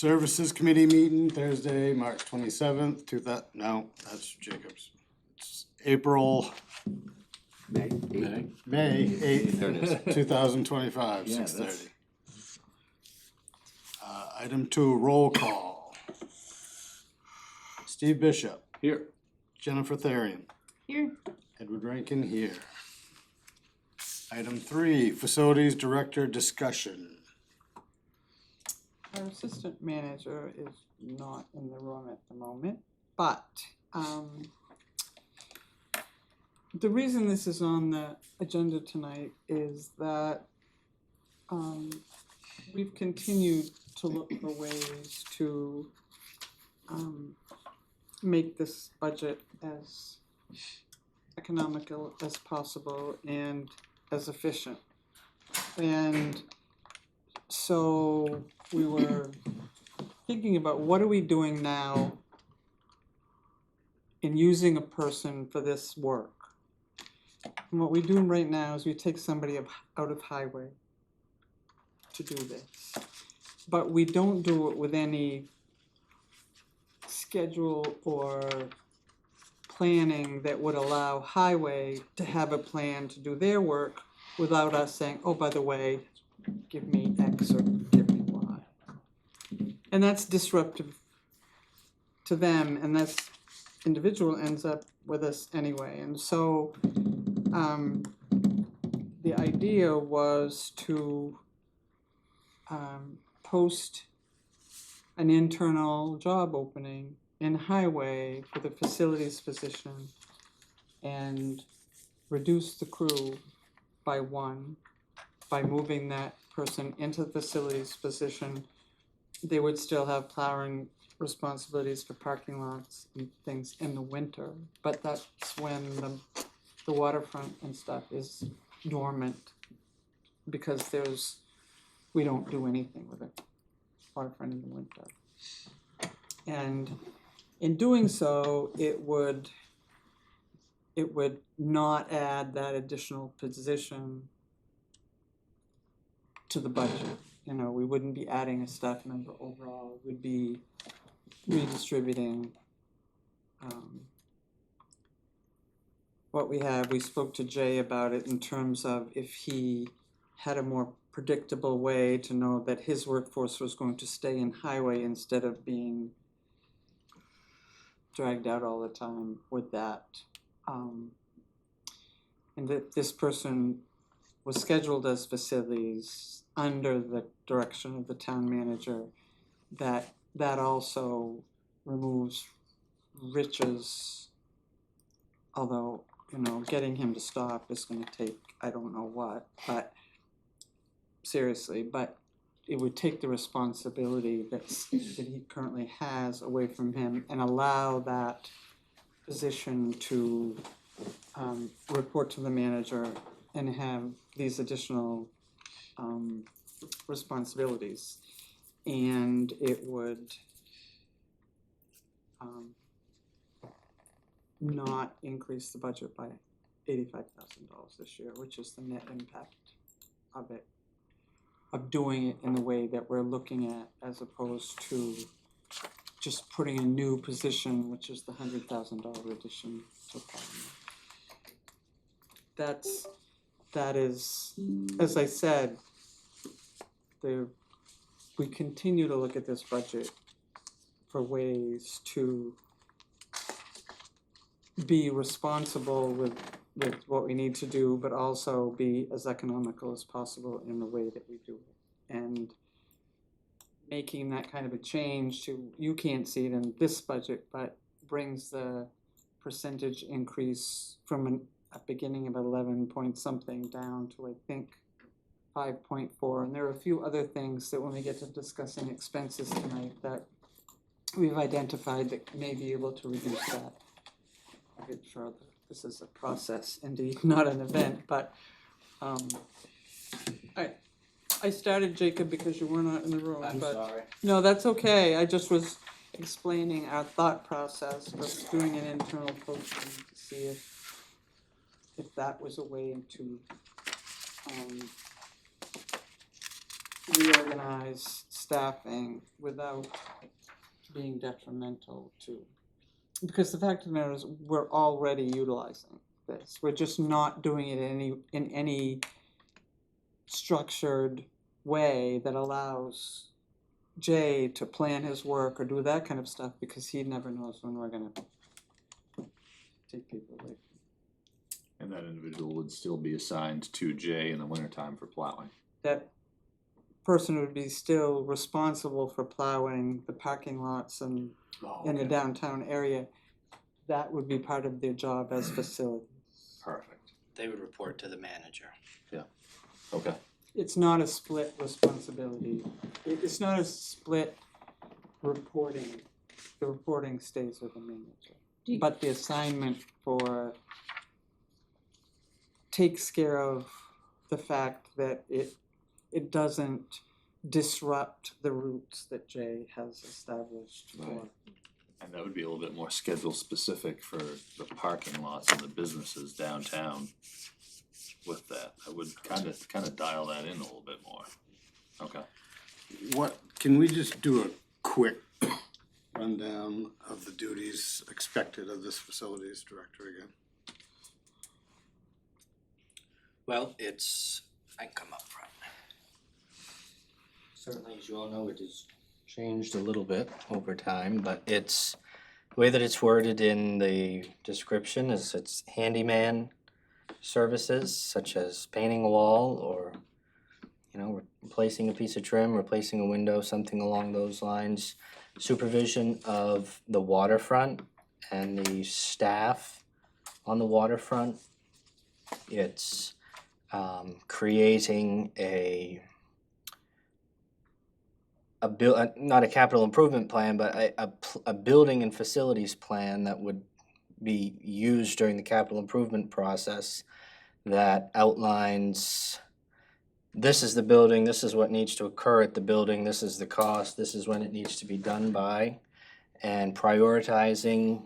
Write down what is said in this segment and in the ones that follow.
Services Committee meeting Thursday, March 27th, no, that's Jacob's. It's April, May. May 8th, There it is. 2025, Yeah, 6:30. Item 2, roll call. Steve Bishop, Here. Jennifer Therian, Here. Edward Rankin here. Item 3, Facilities Director discussion. Our assistant manager is not in the room at the moment, but the reason this is on the agenda tonight is that we've continued to look for ways to make this budget as economical as possible and as efficient. And so we were thinking about what are we doing now in using a person for this work. And what we're doing right now is we take somebody out of highway to do this. But we don't do it with any schedule or planning that would allow highway to have a plan to do their work without us saying, oh, by the way, give me X or give me Y. And that's disruptive to them, and this individual ends up with us anyway. And so the idea was to post an internal job opening in highway for the facilities position and reduce the crew by 1 by moving that person into the facilities position. They would still have plowing responsibilities for parking lots and things in the winter, but that's when the waterfront and stuff is dormant because we don't do anything with it, waterfront in the winter. And in doing so, it would not add that additional position to the budget. You know, we wouldn't be adding a staff member overall. We'd be redistributing what we have. We spoke to Jay about it in terms of if he had a more predictable way to know that his workforce was going to stay in highway instead of being dragged out all the time with that. And that this person was scheduled as facilities under the direction of the town manager, that also removes Rich's, although, you know, getting him to stop is going to take I don't know what, but seriously, but it would take the responsibility that he currently has away from him and allow that position to report to the manager and have these additional responsibilities. And it would not increase the budget by $85,000 this year, which is the net impact of it, of doing it in the way that we're looking at, as opposed to just putting a new position, which is the $100,000 addition to Parliament. That is, as I said, we continue to look at this budget for ways to be responsible with what we need to do, but also be as economical as possible in the way that we do it. And making that kind of a change you can't see it in this budget, but brings the percentage increase from a beginning of 11 point something down to, I think, 5.4. And there are a few other things that when we get to discussing expenses tonight that we've identified that may be able to reduce that a bit further. This is a process, indeed, not an event, but I started, Jacob, because you were not in the room. I'm but sorry. No, that's okay. I just was explaining our thought process for doing an internal posting to see if that was a way to reorganize staffing without being detrimental to, because the fact of the matter is, we're already utilizing this. We're just not doing it in any structured way that allows Jay to plan his work or do that kind of stuff, because he never knows when we're gonna take people away. And that individual would still be assigned to Jay in the wintertime for plowing. That person would be still responsible for plowing the parking lots and in the downtown area. That would be part of their job as facilities. Perfect. They would report to the manager. Okay. It's not a split responsibility. It's not a split reporting. The reporting stays with the manager. But the assignment for takes care of the fact that it doesn't disrupt the routes that Jay has established for. Right. And that would be a little bit more schedule specific for the parking lots and the businesses downtown with that. I would kind of dial that in a little bit more. Okay. What, can we just do a quick rundown of the duties expected of this facilities director again? Well, I can come up front. Certainly, as you all know, it has changed a little bit over time, but the way that it's worded in the description is it's handyman services such as painting a wall or, replacing a piece of trim, replacing a window, something along those lines. Supervision of the waterfront and the staff on the waterfront. It's creating not a capital improvement plan, but a building and facilities plan that would be used during the capital improvement process that outlines, this is the building, this is what needs to occur at the building, this is the cost, this is when it needs to be done by, and prioritizing,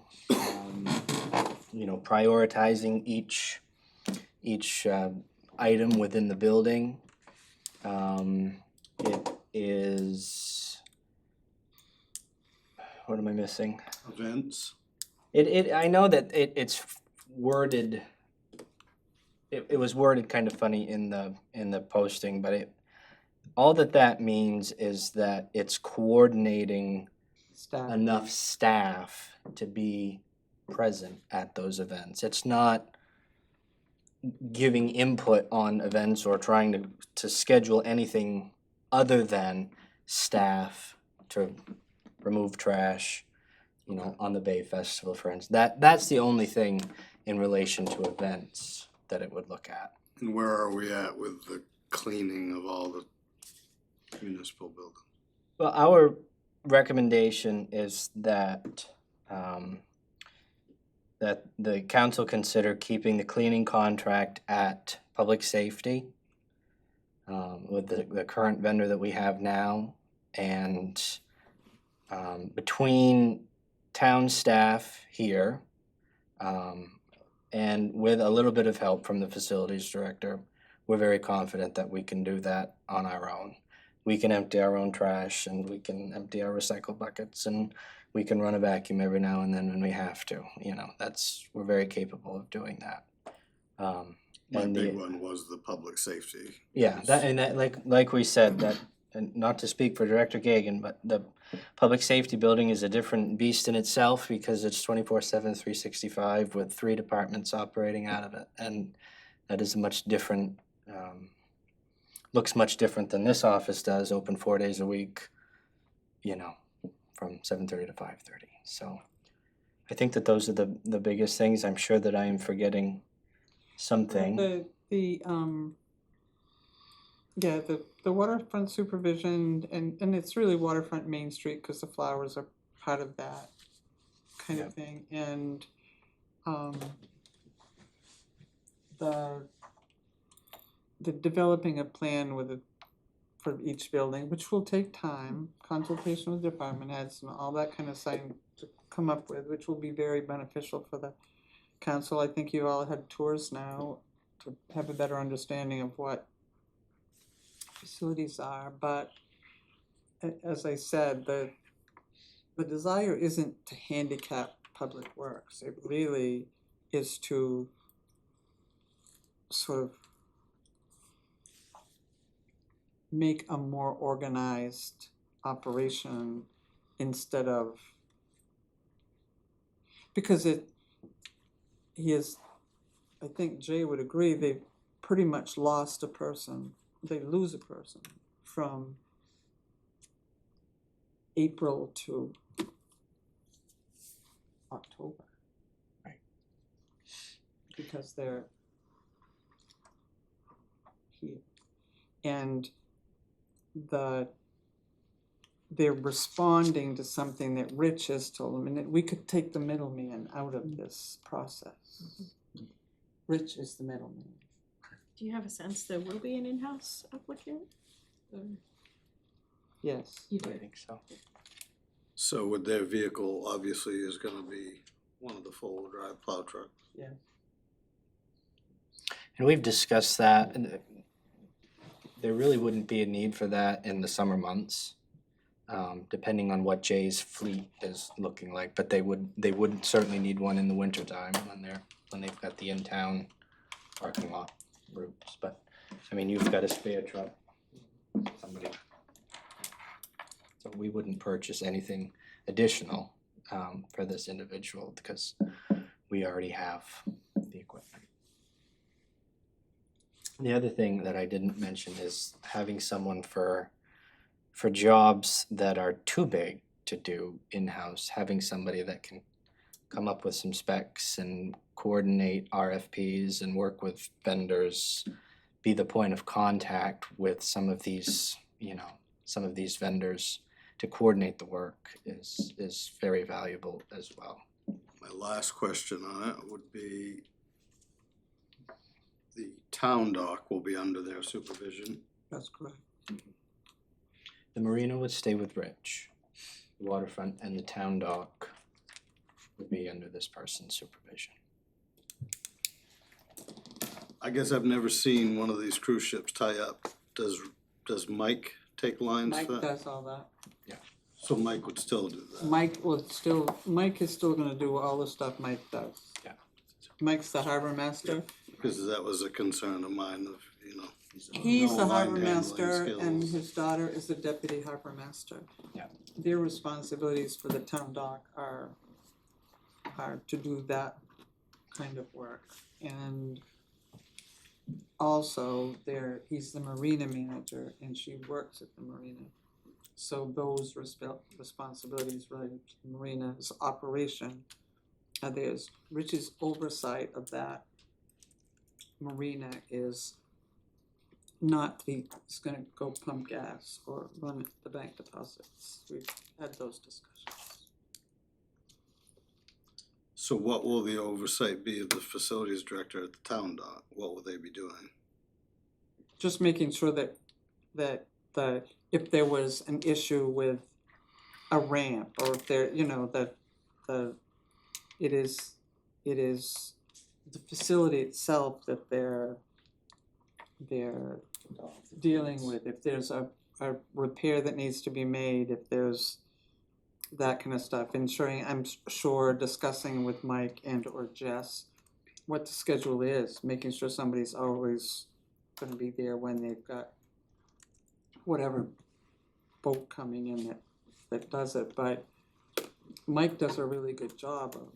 prioritizing each item within the building. It is, what am I missing? Events? I know that it's worded, it was worded kind of funny in the posting, but all that means is that it's coordinating Staff. enough staff to be present at those events. It's not giving input on events or trying to schedule anything other than staff to remove trash, on the Bay Festival, for instance. That's the only thing in relation to events that it would look at. And where are we at with the cleaning of all the municipal buildings? Well, our recommendation is that that the council consider keeping the cleaning contract at public safety with the current vendor that we have now, and between town staff here and with a little bit of help from the facilities director, we're very confident that we can do that on our own. We can empty our own trash and we can empty our recycle buckets and we can run a vacuum every now and then when we have to. We're very capable of doing that. My big one was the public safety. Yeah, that like we said, that, and not to speak for Director Gagan, but the public safety building is a different beast in itself because it's 24/7, 365 with 3 departments operating out of it, and that is a much different, looks much different than this office does, open 4 days a week, from 7:30 to 5:30. So I think that those are the biggest things. I'm sure that I am forgetting something. The waterfront supervision, and it's really waterfront Main Street because the flowers are part of that kind of thing, and the developing a plan for each building, which will take time, consultation with department heads and all that kind of thing to come up with, which will be very beneficial for the council. I think you all had tours now to have a better understanding of what facilities are, but as I said, the desire isn't to handicap public works. It really is to sort of make a more organized operation instead of, because he is, I think Jay would agree, they've pretty much lost a person, they lose a person from April to October. Right. Because they're here. And they're responding to something that Rich has told them, and that we could take the middleman out of this process. Rich is the middleman. Do you have a sense there will be an in-house applicant? Or Yes. you I do? think so. So with their vehicle, obviously, is gonna be one of the four-wheel drive plow trucks. Yeah. And we've discussed that, and there really wouldn't be a need for that in the summer months, depending on what Jay's fleet is looking like. But they would certainly need one in the winter time when they've got the in-town parking lot routes. But I mean, you've got a spare truck, somebody. So we wouldn't purchase anything additional for this individual because we already have the equipment. The other thing that I didn't mention is having someone for jobs that are too big to do in-house, having somebody that can come up with some specs and coordinate RFPs and work with vendors, be the point of contact with some of these vendors to coordinate the work is very valuable as well. My last question on it would be, the town dock will be under their supervision. That's correct. The marina would stay with Rich, the waterfront and the town dock would be under this person's supervision. I guess I've never seen one of these cruise ships tie up. Does Mike take lines Mike for that? does all that. So Mike would still do that? Mike is still gonna do all the stuff Mike does. Yeah. Mike's the harbor master. Because that was a concern of mine of, He's no the line harbor handling master and skills. his daughter is the deputy harbor master. Yeah. Their responsibilities for the town dock are to do that kind of work. And also he's the marina manager and she works at the marina. So those responsibilities related to the marina's operation, there's Rich's oversight of that marina is not he's gonna go pump gas or run the bank deposits. We've had those discussions. So what will the oversight be of the facilities director at the town dock? What will they be doing? Just making sure that if there was an issue with a ramp or if there, it is the facility itself that they're dealing with. If there's a repair that needs to be made, if there's that kind of stuff, ensuring, I'm sure, discussing with Mike and or Jess what the schedule is, making sure somebody's always gonna be there when they've got whatever boat coming in that does it. But Mike does a really good job of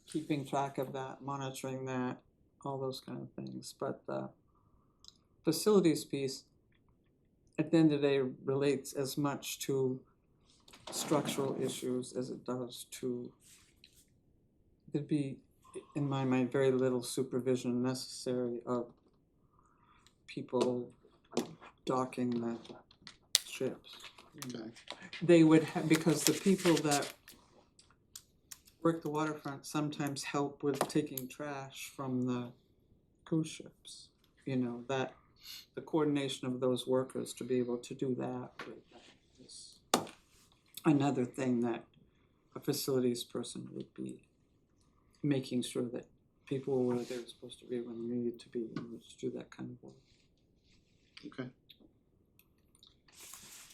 keeping track of that, monitoring that, all those kind of things. But the facilities piece, at the end of the day, relates as much to structural issues as it does to, there'd be, in my mind, very little supervision necessary of people docking the ships. Okay. They would have, because the people that work the waterfront sometimes help with taking trash from the cruise ships. That the coordination of those workers to be able to do that is another thing that a facilities person would be making sure that people were where they're supposed to be when they needed to be in order to do that kind of work. Okay.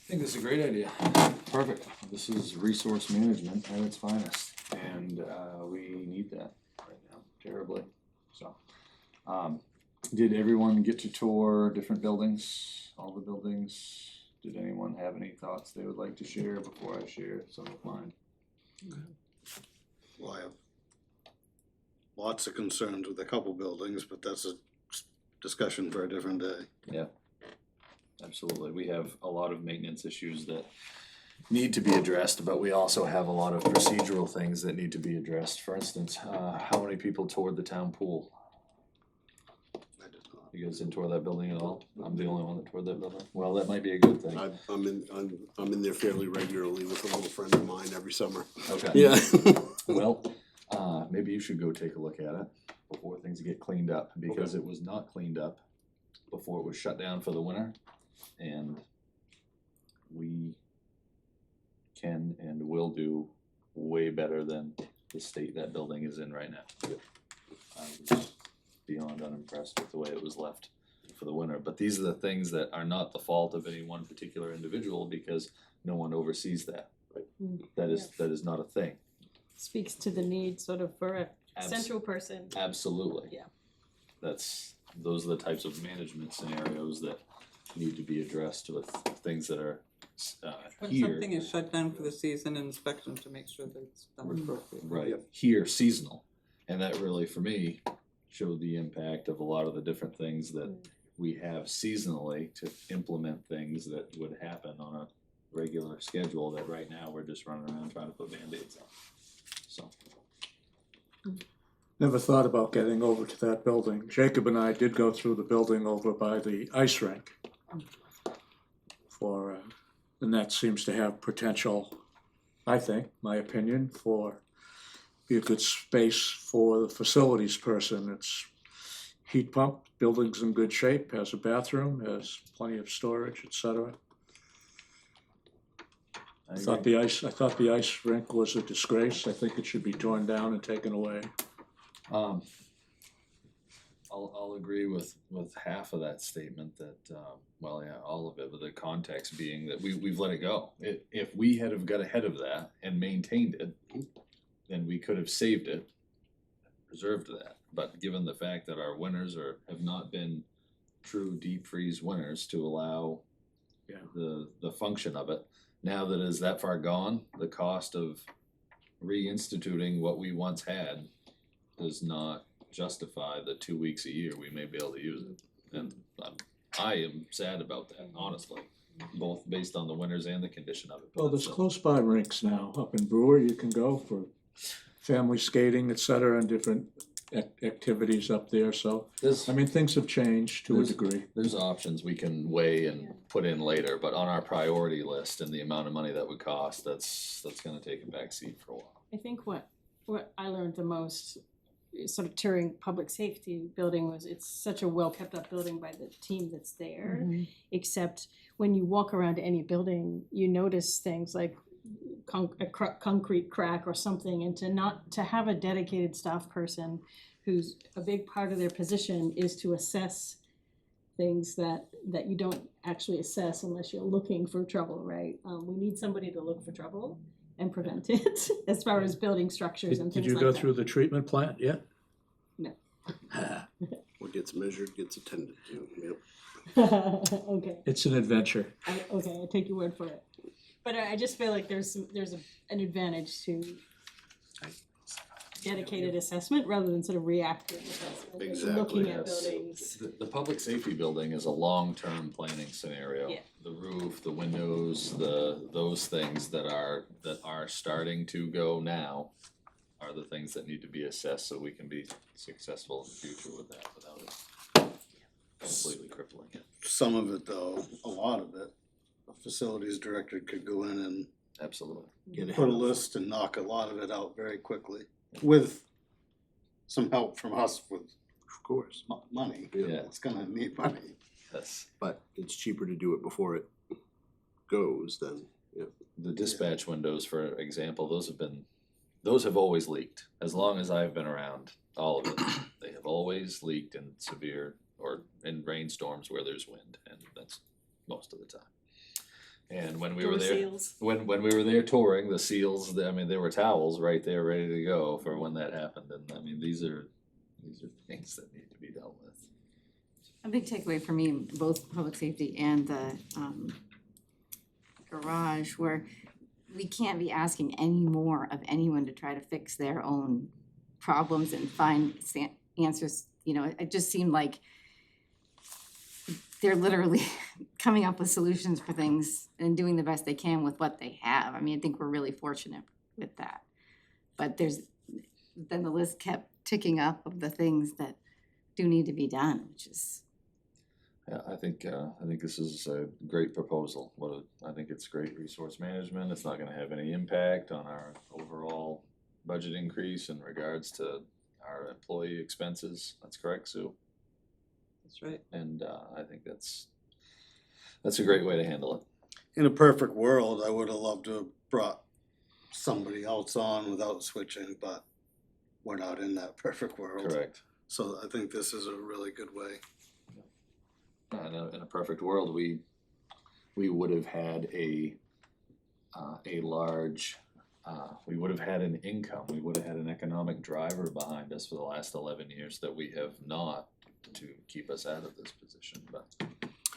think this is a great idea. Perfect. This is resource management at its finest, and we need that right now terribly. So, did everyone get to tour different buildings, all the buildings? Did anyone have any thoughts they would like to share before I share some of mine? Well, I have lots of concerns with a couple buildings, but that's a discussion for a different day. Yeah, absolutely. We have a lot of maintenance issues that need to be addressed, but we also have a lot of procedural things that need to be addressed. For instance, how many people toured the town pool? I did not. You guys didn't tour that building at all? I'm the only one that toured that building. Well, that might be a good thing. I'm in there fairly regularly with a little friend of mine every summer. Okay. Yeah. Well, maybe you should go take a look at it before things get cleaned up, because it was not cleaned up before it was shut down for the winter. And we can and will do way better than the state that building is in right now. I was beyond unimpressed with the way it was left for the winter, but these are the things that are not the fault of any one particular individual, because no one oversees that. That is not a thing. Speaks to the need sort of for a Abs- central person. Absolutely. Yeah. Those are the types of management scenarios that need to be addressed with things that are When here. something is shut down for the season, inspection to make sure that it's done appropriately. Right, here seasonal, and that really, for me, showed the impact of a lot of the different things that we have seasonally to implement things that would happen on a regular schedule, that right now we're just running around trying to put Band-Aids on, so. Never thought about getting over to that building. Jacob and I did go through the building over by the ice rink. And that seems to have potential, I think, my opinion, for be a good space for the facilities person. It's heat pump, building's in good shape, has a bathroom, has plenty of storage, etc. I thought the ice rink was a disgrace. I think it should be torn down and taken away. I'll agree with half of that statement, that, well, yeah, all of it, but the context being that we've let it go. If we had have got ahead of that and maintained it, then we could have saved it, preserved that. But given the fact that our winters have not been true deep freeze winters to allow the function of it, now that is that far gone, the cost of reinstituting what we once had does not justify the 2 weeks a year we may be able to use it. And I am sad about that, honestly, both based on the winters and the condition of it. Well, there's close by rinks now, up in Brewer, you can go for family skating, etc., and different activities up there, so, I mean, things have changed to a degree. There's options we can weigh and put in later, but on our priority list and the amount of money that would cost, that's gonna take a back seat for a while. I think what I learned the most, sort of touring public safety building, was it's such a well kept up building by the team that's there. Except when you walk around any building, you notice things like a concrete crack or something, and to have a dedicated staff person who's a big part of their position is to assess things that you don't actually assess unless you're looking for trouble, right? We need somebody to look for trouble and prevent it, as far as building structures and Did things you like go that. through the treatment plant yet? No. What gets measured gets attended to, yep. Okay, It's an adventure. I take your word for it. But I just feel like there's an advantage to dedicated assessment rather than sort of reactive assessment. Exactly, Looking at yes. buildings. The public safety building is a long-term planning scenario. Yeah. The roof, the windows, those things that are starting to go now are the things that need to be assessed so we can be successful in the future with that without it completely crippling it. Some of it though, a lot of it, a facilities director could go in and Absolutely. put a list and knock a lot of it out very quickly, with some help from us with Of course, money. Yeah. It's gonna need money. Yes. but it's cheaper to do it before it goes than, yeah. The dispatch windows, for example, those have always leaked. As long as I've been around, all of it, they have always leaked in severe or in rainstorms where there's wind, and that's most of the time. And when we were Door there, seals. when we were there touring, the seals, I mean, there were towels right there ready to go for when that happened, and I mean, these are things that need to be dealt with. A big takeaway for me, both public safety and the garage, where we can't be asking any more of anyone to try to fix their own problems and find answers. You know, it just seemed like they're literally coming up with solutions for things and doing the best they can with what they have. I mean, I think we're really fortunate with that. But then the list kept ticking up of the things that do need to be done, which is, Yeah, I think this is a great proposal. I think it's great resource management. It's not gonna have any impact on our overall budget increase in regards to our employee expenses. That's correct, Sue? That's right. And I think that's a great way to handle it. In a perfect world, I would have loved to have brought somebody else on without switching, but we're not in that perfect world. Correct. So I think this is a really good way. In a perfect world, we would have had a large, we would have had an income, we would have had an economic driver behind us for the last 11 years that we have not, to keep us out of this position. But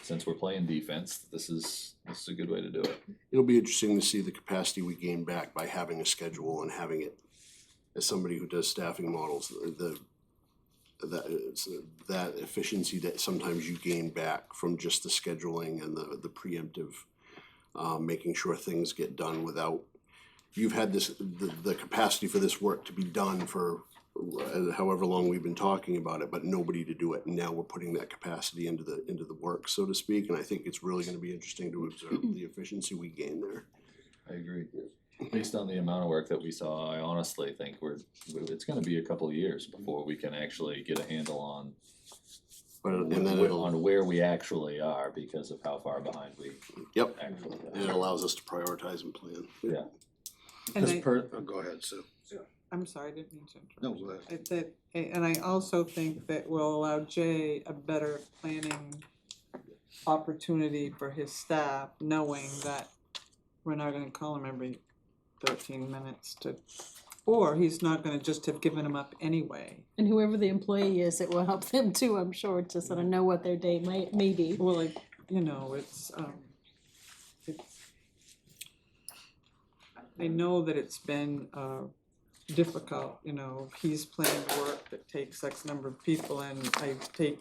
since we're playing defense, this is a good way to do it. It'll be interesting to see the capacity we gain back by having a schedule and having it, as somebody who does staffing models, that efficiency that sometimes you gain back from just the scheduling and the preemptive, making sure things get done without, you've had the capacity for this work to be done for however long we've been talking about it, but nobody to do it. And now we're putting that capacity into the work, so to speak. And I think it's really gonna be interesting to observe the efficiency we gain there. I agree. Based on the amount of work that we saw, I honestly think it's gonna be a couple of years before we can actually get a handle on And then on where we actually are because of how far behind we Yep, actually and it are. allows us to prioritize and plan. Yeah. And Cause Oh, go ahead, Sue. I'm sorry, I didn't mean to interrupt. No, go ahead. And I also think that will allow Jay a better planning opportunity for his staff, knowing that we're not gonna call him every 13 minutes or he's not gonna just have given him up anyway. And whoever the employee is, it will help them too, I'm sure, to sort of know what their day may be. Well, like, it's I know that it's been difficult, he's planned work that takes X number of people, and I take,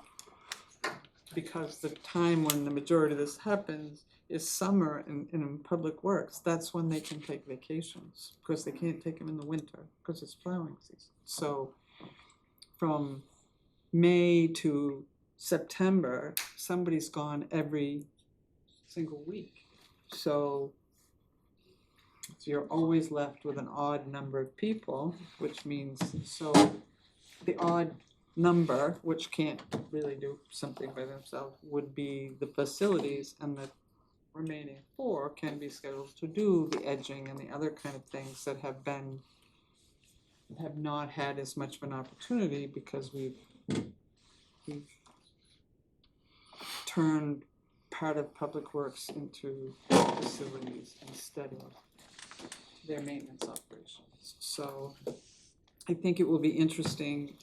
because the time when the majority of this happens is summer in public works, that's when they can take vacations, because they can't take them in the winter, because it's plowing season. So from May to September, somebody's gone every single week. So you're always left with an odd number of people, which means, so the odd number, which can't really do something by themselves, would be the facilities, and the remaining 4 can be scheduled to do the edging and the other kind of things that have not had as much of an opportunity because we've turned part of public works into facilities instead of their maintenance operations. So I think it will be interesting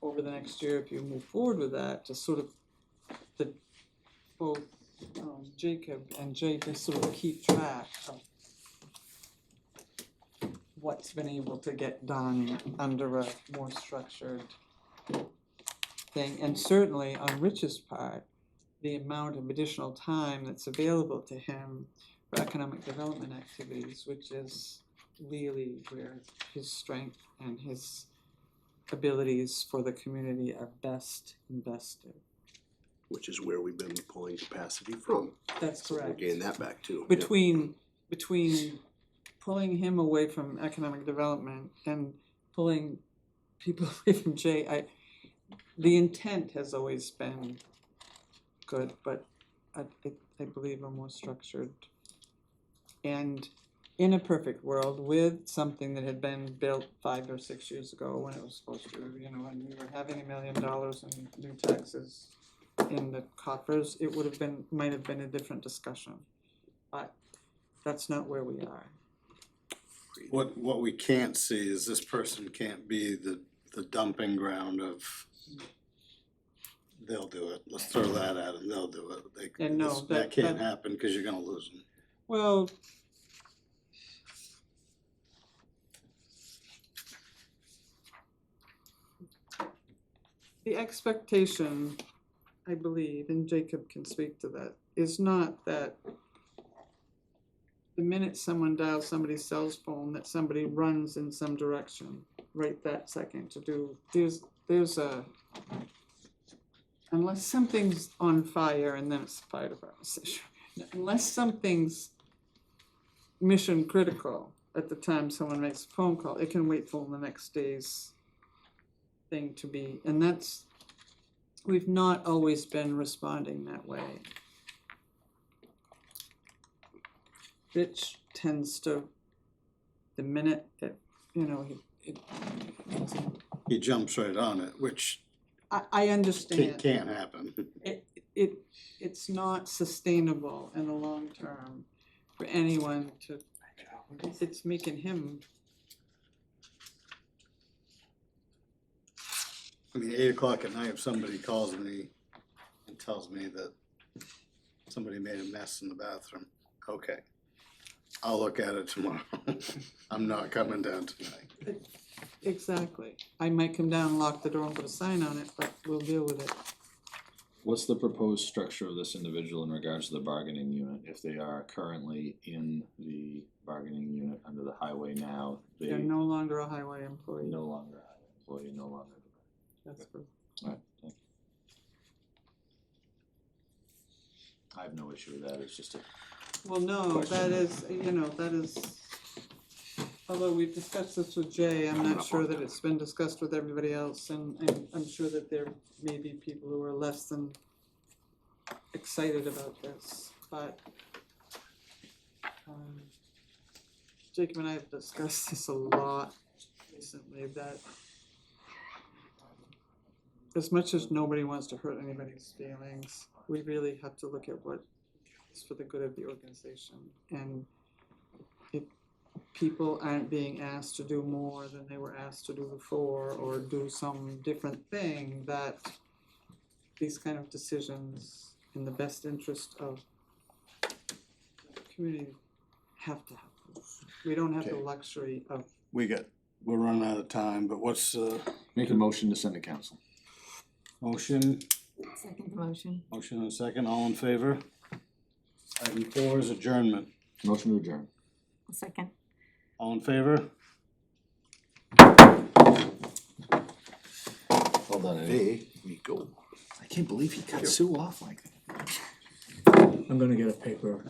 over the next year, if you move forward with that, to sort of both Jacob and Jay to sort of keep track of what's been able to get done under a more structured thing. And certainly on Rich's part, the amount of additional time that's available to him for economic development activities, which is really where his strength and his abilities for the community are best invested. Which is where we've been pulling capacity from. That's So we'll correct. gain that back too. Between pulling him away from economic development and pulling people away from Jay, the intent has always been good, but I believe a more structured. And in a perfect world, with something that had been built 5 or 6 years ago when it was supposed to, and we were having $1 million in new taxes in the coffers, it might have been a different discussion. but that's not where we are. What we can't see is this person can't be the dumping ground of, they'll do it, let's throw that at them, they'll do it. And no, That that- can't that- happen, cause you're gonna lose them. Well, the expectation, I believe, and Jacob can speak to that, is not that the minute someone dials somebody's cell phone, that somebody runs in some direction right that second to do, there's a, unless something's on fire, and then it's the fire department's issue, unless something's mission critical at the time someone makes a phone call, it can wait till the next day's thing to be, and that's, we've not always been responding that way. Rich tends to, the minute that, you know, He jumps right on it, which I understand. can't happen. It's not sustainable in the long term for anyone to, it's making him, I mean, 8 o'clock at night, if somebody calls me and tells me that somebody made a mess in the bathroom, okay, I'll look at it tomorrow. I'm not coming down tonight. exactly. I might come down and lock the door and put a sign on it, but we'll deal with it. What's the proposed structure of this individual in regards to the bargaining unit? If they are currently in the bargaining unit under the highway now, they They're no longer a highway employee. no longer a highway employee, no longer. That's for, Alright, thank you. I have no issue with that, it's just a, well, no, that is, you know, that is, although we've discussed this with Jay, I'm not sure that it's been discussed with everybody else, and I'm sure that there may be people who are less than excited about this, but Jacob and I have discussed this a lot recently, that as much as nobody wants to hurt anybody's feelings, we really have to look at what is for the good of the organization. And if people aren't being asked to do more than they were asked to do before, or do some different thing, that these kind of decisions in the best interest of the community have to happen. We don't have the Okay. luxury of, We're running out of time, but what's the make a motion to send to council. motion? Second motion. Motion and a second, all in favor? Item 4 is adjournment. Motion to adjourn. Second. All in favor? Hold on, There we go. I can't believe he cut Sue off like that. I'm gonna get a paper